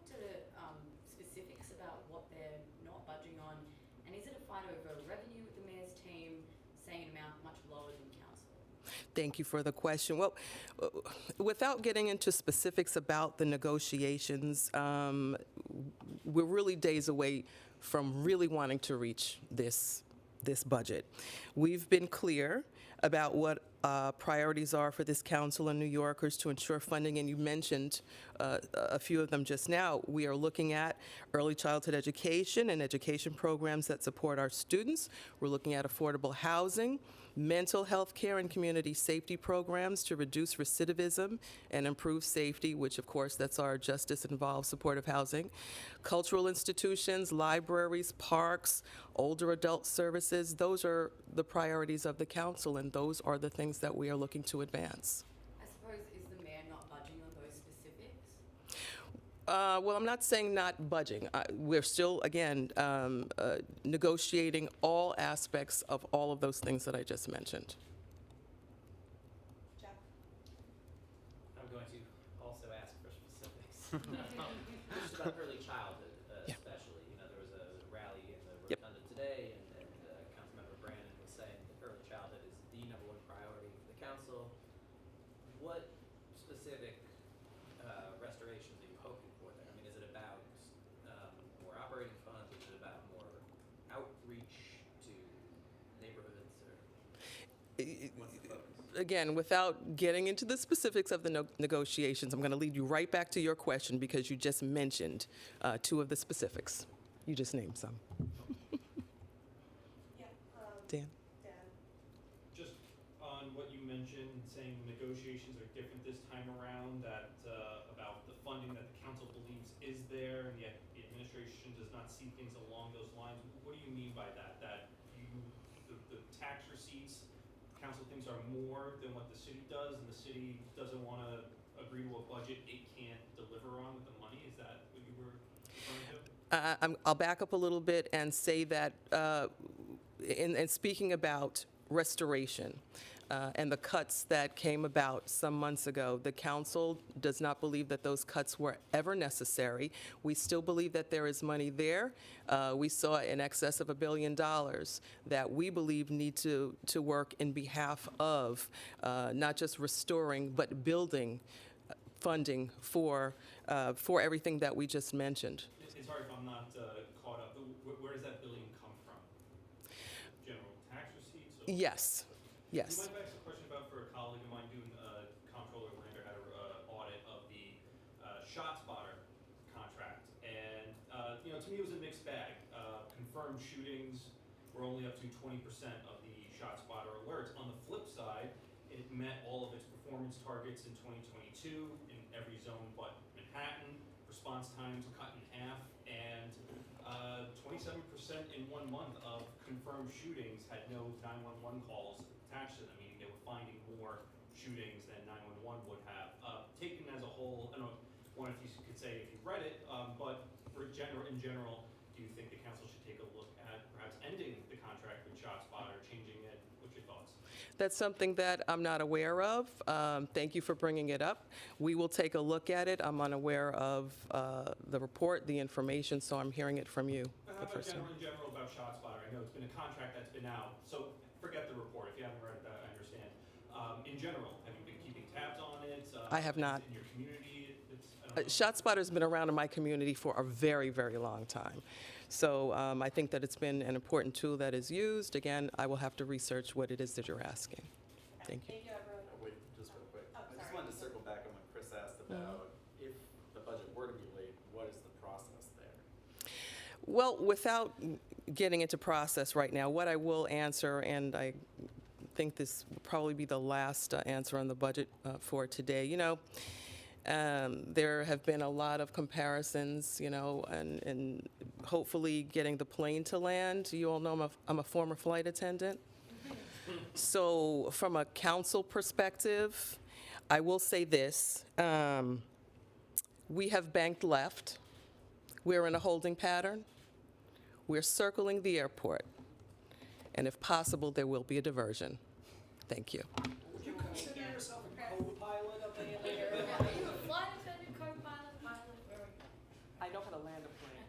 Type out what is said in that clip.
to specifics about what they're not budging on? And is it a fight over revenue with the mayor's team saying an amount much lower than council? Thank you for the question. Well, without getting into specifics about the negotiations, we're really days away from really wanting to reach this budget. We've been clear about what priorities are for this council and New Yorkers to ensure funding, and you mentioned a few of them just now. We are looking at early childhood education and education programs that support our students. We're looking at affordable housing, mental health care and community safety programs to reduce recidivism and improve safety, which of course that's our justice-involved supportive housing, cultural institutions, libraries, parks, older adult services. Those are the priorities of the council, and those are the things that we are looking to advance. I suppose, is the mayor not budging on those specifics? Well, I'm not saying not budging. We're still, again, negotiating all aspects of all of those things that I just mentioned. Jeff? I'm going to also ask for specifics. Just about early childhood, Yeah. especially. You know, there was a rally in the Yep. Rotunda today, and Councilmember Brandon was saying that early childhood is the #1 priority for the council. What specific restorations are you hoping for there? I mean, is it about more operating funds? Is it about more outreach to neighborhoods? Or what's the focus? Again, without getting into the specifics of the negotiations, I'm going to lead you right back to your question because you just mentioned two of the specifics. You just named some. Yeah. Dan? Dan? Just on what you mentioned, saying negotiations are different this time around, that about the funding that the council believes is there, and yet the administration does not see things along those lines. What do you mean by that? That the tax receipts, council thinks are more than what the city does, and the city doesn't want to agree to a budget it can't deliver on with the money? Is that what you were referring to? I'll back up a little bit and say that in speaking about restoration and the cuts that came about some months ago, the council does not believe that those cuts were ever necessary. We still believe that there is money there. We saw in excess of $1 billion that we believe need to work in behalf of not just restoring, but building funding for everything that we just mentioned. Sorry if I'm not caught up. Where does that billion come from? General tax receipts? Or? Yes, You yes. might ask a question about for a colleague of mine doing Comptroller Lander had an audit of the ShotSpotter contract, and you know, to me it was a mixed bag. Confirmed shootings were only up to 20% of the ShotSpotter alerts. On the flip side, it met all of its performance targets in 2022 in every zone but Manhattan. Response times cut in half, and 27% in 1 month of confirmed shootings had no 911 calls attached to them, meaning they were finding more shootings than 911 would have. Taken as a whole, I don't know, one if you could say if you've read it, but in general, do you think the council should take a look at perhaps ending the contract with ShotSpotter, changing it? What's your thoughts? That's something that I'm not aware of. Thank you for bringing it up. We will take a look at it. I'm unaware of the report, the information, so I'm hearing it from you. How about in general about ShotSpotter? I know it's been a contract that's been out, so forget the report. If you haven't read that, I understand. In general, have you been keeping tabs on it? I have not. In your community? I don't know. ShotSpotter's been around in my community for a very, very long time. So I think that it's been an important tool that is used. Again, I will have to research what it is that you're asking. Thank you. Thank you, everyone. Wait, just real quick. Oh, I just sorry. wanted to circle back on what Chris asked about if the budget were to be late, what is the process there? Well, without getting into process right now, what I will answer, and I think this will probably be the last answer on the budget for today. You know, there have been a lot of comparisons, you know, and hopefully getting the plane to land. You all know I'm a former flight attendant. So from a council perspective, I will say this. We have banked left. We're in a holding pattern. We're circling the airport. And if possible, there will be a diversion. Thank you. Would you consider yourself a co-pilot of any of the Are airline? you a flight attendant, co-pilot, pilot? Where are you? land a plane.